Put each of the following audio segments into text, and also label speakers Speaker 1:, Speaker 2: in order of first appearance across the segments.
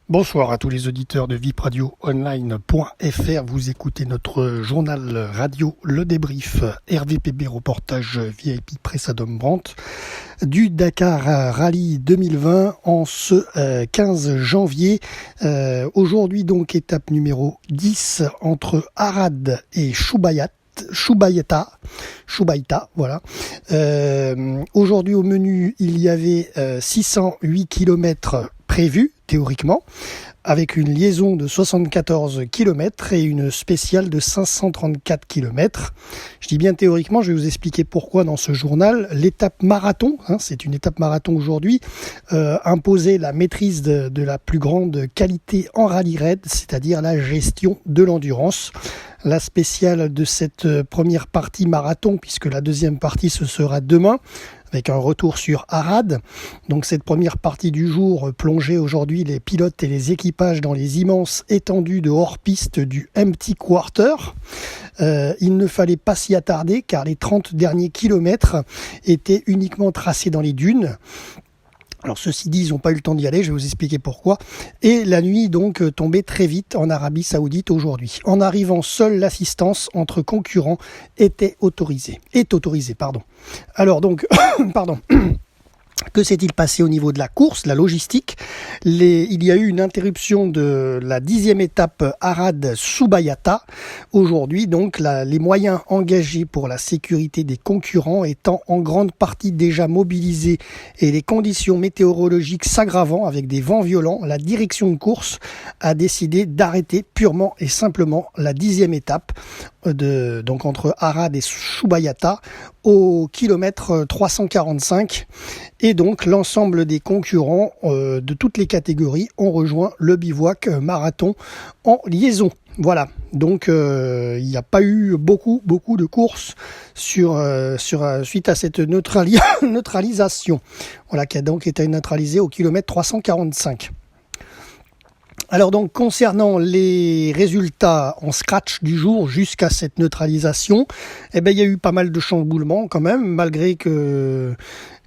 Speaker 1: Bonsoir à tous les auditeurs de vipradioonline.fr. Vous écoutez notre journal radio Le Débrief, RVPB reportage VIP Pressadom Brandt du Dakar Rallye 2020 en ce 15 janvier. Aujourd'hui donc étape numéro 10 entre Arad et Choubaïta, voilà. Aujourd'hui au menu, il y avait 608 km prévus théoriquement, avec une liaison de 74 km et une spéciale de 534 km. Je dis bien théoriquement, je vais vous expliquer pourquoi dans ce journal. L'étape marathon, c'est une étape marathon aujourd'hui, imposait la maîtrise de la plus grande qualité en rallye raid, c'est-à-dire la gestion de l'endurance. La spéciale de cette première partie marathon, puisque la deuxième partie ce sera demain, avec un retour sur Arad. Donc cette première partie du jour plongeait aujourd'hui les pilotes et les équipages dans les immenses étendues de hors-piste du Empty Quarter. Il ne fallait pas s'y attarder car les 30 derniers kilomètres étaient uniquement tracés dans les dunes. Alors ceci dit, ils n'ont pas eu le temps d'y aller, je vais vous expliquer pourquoi. Et la nuit donc tombait très vite en Arabie Saoudite aujourd'hui. En arrivant, seule l'assistance entre concurrents est autorisée. Alors donc, pardon. Que s'est-il passé au niveau de la course, la logistique? Il y a eu une interruption de la 10e étape Arad-Choubaïta. Aujourd'hui, donc, les moyens engagés pour la sécurité des concurrents étant en grande partie déjà mobilisés et les conditions météorologiques s'aggravant avec des vents violents, la direction de course a décidé d'arrêter purement et simplement la 10e étape donc entre Arad et Choubaïta au kilomètre 345. Et donc l'ensemble des concurrents de toutes les catégories ont rejoint le bivouac marathon en liaison. Voilà, donc il n'y a pas eu beaucoup de courses suite à cette neutralisation. Voilà, qui a donc été neutralisée au kilomètre 345. Alors donc concernant les résultats en scratch du jour jusqu'à cette neutralisation, il y a eu pas mal de chamboulements quand même, malgré que,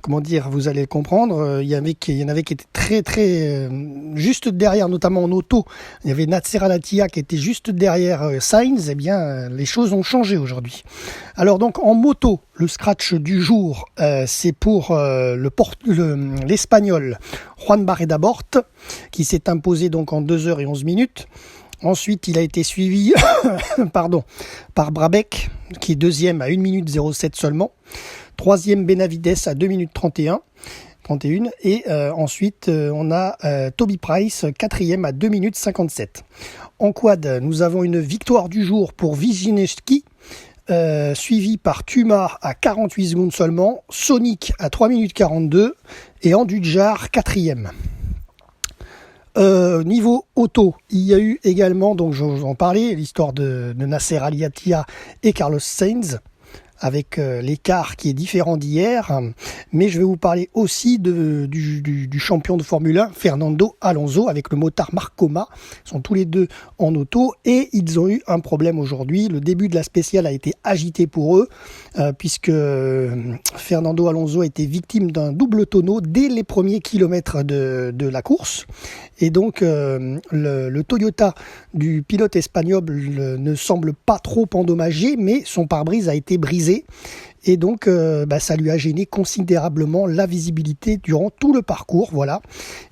Speaker 1: vous allez le comprendre, il y en avait qui étaient très juste derrière, notamment en auto. Il y avait Nasser Al-Attiyah qui était juste derrière Sainz. Les choses ont changé aujourd'hui. Alors donc en moto, le scratch du jour, c'est pour l'Espagnol Juan Barreda Bort, qui s'est imposé donc en 2h11. Ensuite, il a été suivi par Brabec, qui est deuxième à 1 minute 07 seulement. Troisième Benavides à 2 minutes 31. Et ensuite, on a Toby Price, quatrième à 2 minutes 57. En quad, nous avons une victoire du jour pour Wisniewski, suivi par Tumar à 48 secondes seulement, Sonic à 3 minutes 42 et Andujar quatrième. Niveau auto, il y a eu également, donc j'en parlais, l'histoire de Nasser Al-Attiyah et Carlos Sainz, avec l'écart qui est différent d'hier, mais je vais vous parler aussi du champion de Formule 1, Fernando Alonso, avec le motard Marcoma. Ils sont tous les deux en auto et ils ont eu un problème aujourd'hui. Le début de la spéciale a été agité pour eux, puisque Fernando Alonso a été victime d'un double tonneau dès les premiers kilomètres de la course. Et donc le Toyota du pilote espagnol ne semble pas trop endommagé, mais son pare-brise a été brisé. Et donc ça lui a gêné considérablement la visibilité durant tout le parcours. Voilà,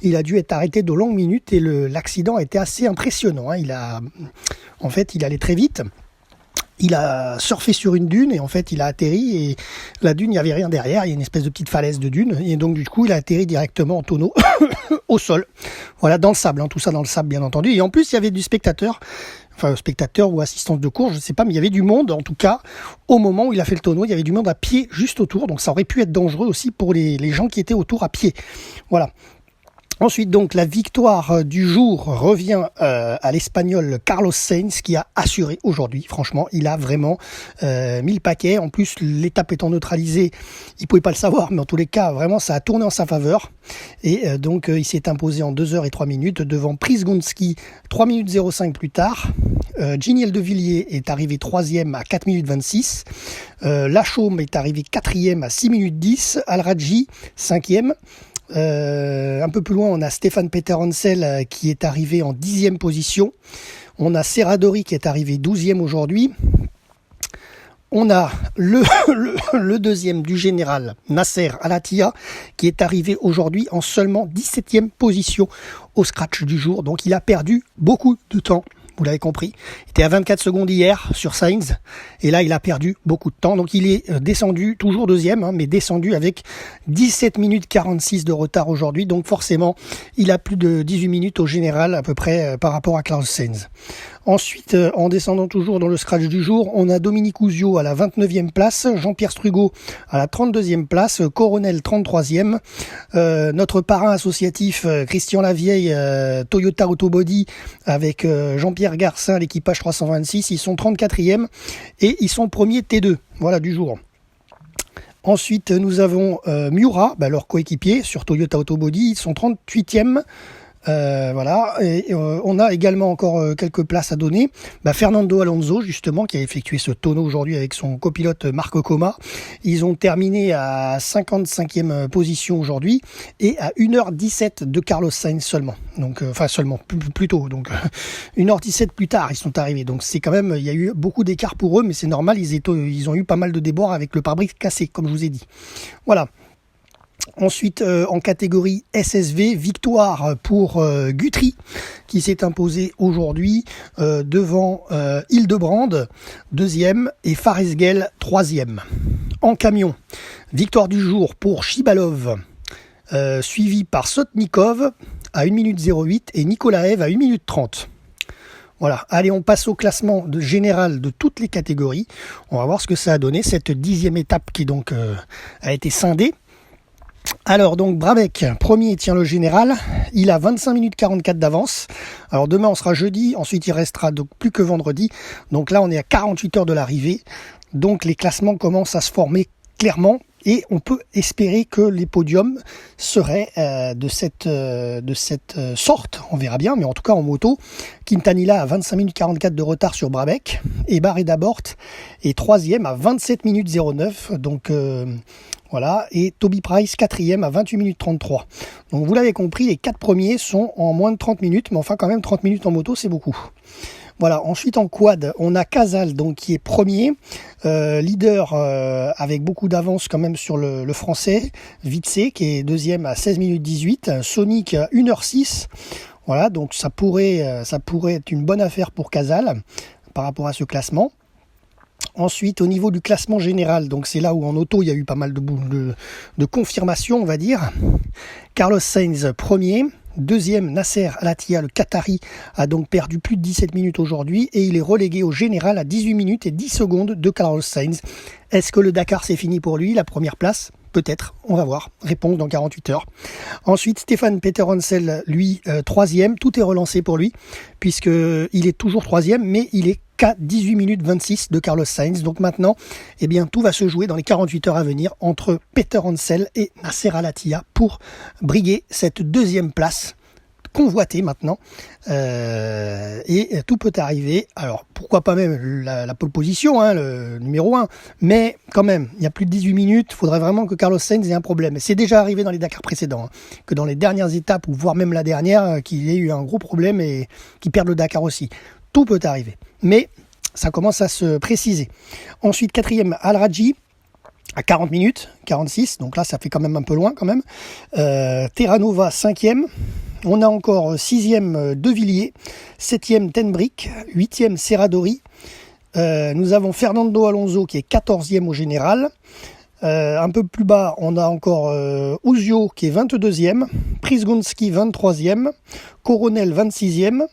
Speaker 1: il a dû être arrêté de longues minutes et l'accident a été assez impressionnant. Il allait très vite. Il a surfé sur une dune et en fait il a atterri et la dune, il n'y avait rien derrière, il y a une espèce de petite falaise de dune et donc du coup il a atterri directement en tonneau au sol. Voilà, dans le sable, tout ça dans le sable bien entendu. Et en plus il y avait du spectateur ou assistance de course, je ne sais pas, mais il y avait du monde, en tout cas, au moment où il a fait le tonneau, il y avait du monde à pied juste autour, donc ça aurait pu être dangereux aussi pour les gens qui étaient autour à pied. Voilà. Ensuite, donc, la victoire du jour revient à l'Espagnol Carlos Sainz qui a assuré aujourd'hui. Franchement, il a vraiment mis le paquet. En plus, l'étape étant neutralisée, il pouvait pas le savoir, mais en tous les cas, vraiment, ça a tourné en sa faveur. Et donc, il s'est imposé en 2h03 devant Prisgonski 3 minutes 05 plus tard. Giniel de Villiers est arrivé 3e à 4 minutes 26. Lachaume est arrivé 4e à 6 minutes 10. Al-Radji 5e. Un peu plus loin, on a Stéphane Peter Hansel qui est arrivé en 10e position. On a Serradori qui est arrivé 12e aujourd'hui. On a le deuxième du général, Nasser Al-Attiyah, qui est arrivé aujourd'hui en seulement 17e position au scratch du jour. Donc il a perdu beaucoup de temps. Vous l'avez compris, il était à 24 secondes hier sur Sainz, et là il a perdu beaucoup de temps, donc il est descendu, toujours deuxième, mais descendu avec 17 minutes 46 de retard aujourd'hui, donc forcément il a plus de 18 minutes au général à peu près par rapport à Carlos Sainz. Ensuite, en descendant toujours dans le scratch du jour, on a Dominique Ouzio à la 29e place, Jean-Pierre Strugo à la 32e place, Coronel 33e, notre parrain associatif Christian Lavieille, Toyota Autobody avec Jean-Pierre Garcin, l'équipage 326, ils sont 34e et ils sont premiers T2, voilà du jour. Ensuite, nous avons Miura, leur coéquipier sur Toyota Autobody, ils sont 38e. Voilà, et on a également encore quelques places à donner. Fernando Alonso, justement, qui a effectué ce tonneau aujourd'hui avec son copilote Marc Coma. Ils ont terminé à 55e position aujourd'hui et à 1h17 de Carlos Sainz seulement. Donc, plutôt. Donc, 1h17 plus tard, ils sont arrivés. Donc, c'est quand même, il y a eu beaucoup d'écart pour eux, mais c'est normal, ils ont eu pas mal de débords avec le pare-brise cassé, comme je vous ai dit. Voilà. Ensuite, en catégorie SSV, victoire pour Guthrie qui s'est imposé aujourd'hui devant Hildebrand, deuxième, et Faresgel, troisième. En camion, victoire du jour pour Chibalov, suivi par Sotnikov à 1 minute 08 et Nikolaev à 1 minute 30. Voilà, allez, on passe au classement général de toutes les catégories. On va voir ce que ça a donné, cette 10e étape qui donc a été scindée. Alors donc Brabec, premier tient le général, il a 25 minutes 44 d'avance. Alors demain on sera jeudi, ensuite il restera donc plus que vendredi. Donc là on est à 48 heures de l'arrivée. Donc les classements commencent à se former clairement et on peut espérer que les podiums seraient de cette sorte. On verra bien, mais en tout cas en moto, Quintanilla a 25 minutes 44 de retard sur Brabec et Barré Dabort est troisième à 27 minutes 09. Donc voilà, et Toby Price, 4e à 28 minutes 33. Donc vous l'avez compris, les 4 premiers sont en moins de 30 minutes, mais enfin quand même 30 minutes en moto, c'est beaucoup. Voilà, ensuite en quad, on a Casal donc qui est premier, leader avec beaucoup d'avance quand même sur le français, Vitse qui est deuxième à 16 minutes 18, Sonic à 1h06. Voilà, donc ça pourrait être une bonne affaire pour Casal par rapport à ce classement. Ensuite, au niveau du classement général, donc c'est là où en auto il y a eu pas mal de confirmations, on va dire. Carlos Sainz premier, deuxième Nasser Al-Attiyah, le Qatari, a donc perdu plus de 17 minutes aujourd'hui et il est relégué au général à 18 minutes et 10 secondes de Carlos Sainz. Est-ce que le Dakar c'est fini pour lui, la première place ? Peut-être, on va voir. Réponse dans 48 heures. Ensuite, Stéphane Peter Hansel, lui, troisième. Tout est relancé pour lui, puisqu'il est toujours troisième, mais il est qu'à 18 minutes 26 de Carlos Sainz. Donc maintenant, eh bien, tout va se jouer dans les 48 heures à venir entre Peter Hansel et Nasser Al-Attiyah pour briguer cette deuxième place convoité maintenant et tout peut arriver. Alors pourquoi pas même la pole position, le numéro 1, mais quand même il y a plus de 18 minutes, il faudrait vraiment que Carlos Sainz ait un problème. C'est déjà arrivé dans les Dakar précédents, que dans les dernières étapes ou voire même la dernière, qu'il ait eu un gros problème et qu'il perde le Dakar aussi. Tout peut arriver, mais ça commence à se préciser. Ensuite, quatrième, Al-Rajji à 40 minutes, 46, donc là ça fait quand même un peu loin quand même. Terranova 5e. On a encore 6e De Villiers, 7e Tenbrick, 8e Serradori. Nous avons Fernando Alonso qui est 14e au général. Un peu plus bas, on a encore Ouzio qui est 22e, Prisgonski 23e, Coronel 26e.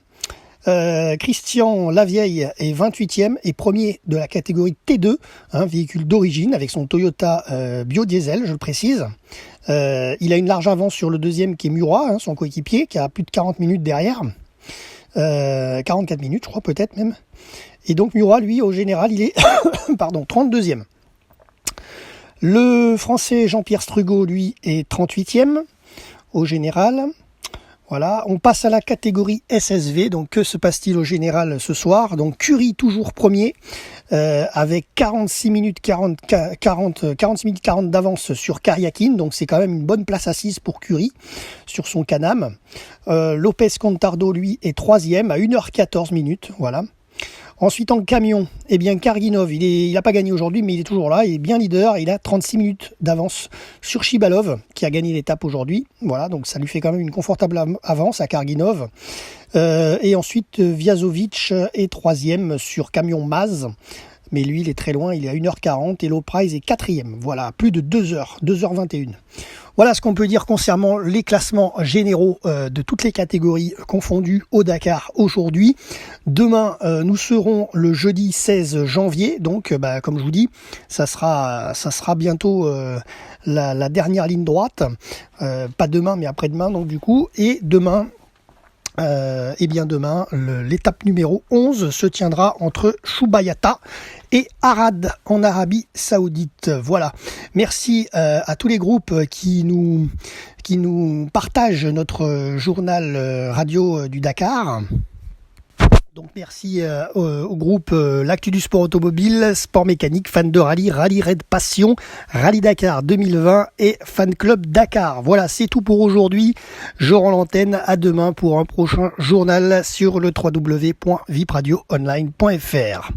Speaker 1: Christian Lavieille est 28e et premier de la catégorie T2, véhicule d'origine avec son Toyota biodiesel, je le précise. Il a une large avance sur le deuxième qui est Murat, son coéquipier, qui a plus de 40 minutes derrière. 44 minutes, je crois, peut-être même. Et donc Murat, lui, au général, il est 32e. Le français Jean-Pierre Strugo, lui, est 38e au général. Voilà, on passe à la catégorie SSV. Donc que se passe-t-il au général ce soir? Donc Curie toujours premier avec 46 minutes 40 d'avance sur Karyakin. Donc c'est quand même une bonne place assise pour Curie sur son Can-Am. Lopez Contardo lui est troisième à 1h14 minutes. Voilà. Ensuite en camion, eh bien Karginov, il n'a pas gagné aujourd'hui, mais il est toujours là, il est bien leader, il a 36 minutes d'avance sur Shibalov, qui a gagné l'étape aujourd'hui. Voilà, donc ça lui fait quand même une confortable avance à Karginov. Et ensuite Vyazovic est troisième sur camion Maz, mais lui il est très loin, il est à 1h40 et Low Price est quatrième. Voilà, plus de 2h, 2h21. Voilà ce qu'on peut dire concernant les classements généraux de toutes les catégories confondues au Dakar aujourd'hui. Demain, nous serons le jeudi 16 janvier, donc comme je vous dis, ça sera bientôt la dernière ligne droite. Pas demain, mais après-demain, donc du coup. Et demain, l'étape numéro 11 se tiendra entre Shubayata et Arad en Arabie Saoudite. Voilà. Merci à tous les groupes qui nous partagent notre journal radio du Dakar. Donc merci au groupe L'Actu du Sport Automobile, Sport Mécanique, Fan de Rallye, Rallye Raid Passion, Rallye Dakar 2020 et Fan Club Dakar. Voilà, c'est tout pour aujourd'hui. Je rends l'antenne à demain pour un prochain journal sur le www.vipradioonline.fr.